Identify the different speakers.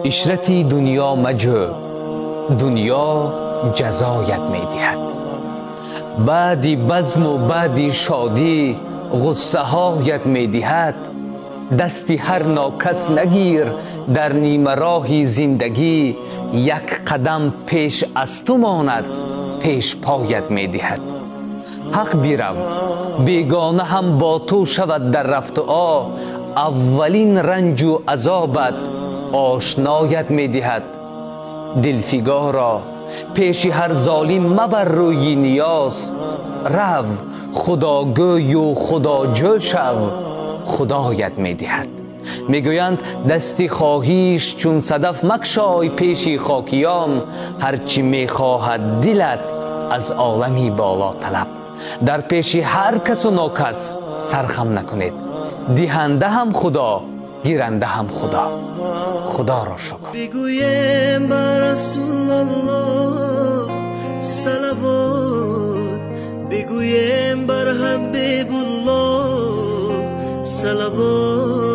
Speaker 1: اشرتی دنیا مجو، دنیا جزایت میدهد. بعدی بزم و بعدی شادی غصه هایت میدهد. دستی هر ناکس نگیر در نیمه راه زندگی، یک قدم پیش از تو ماند پیش پایت میدهد. حق بیرو بیگانه هم با تو شود در رفت و آ، اولین رنج و عذابت آشنایت میدهد. دلفگارا پیش هر ظالم مبر روی نیاز، رو خداگوی و خداجو شو خدایت میدهد. میگویند دستی خواهیش چون صدف مکشای پیش خاکیان، هرچی میخواهد دلت از عالمی بالا طلب. در پیش هر کس و ناکس سرخم نکنید، دهنده هم خدا گیرنده هم خدا. خدا را شکر.
Speaker 2: بگویم بر رسول الله صلوات، بگویم بر حبیب الله صلوات.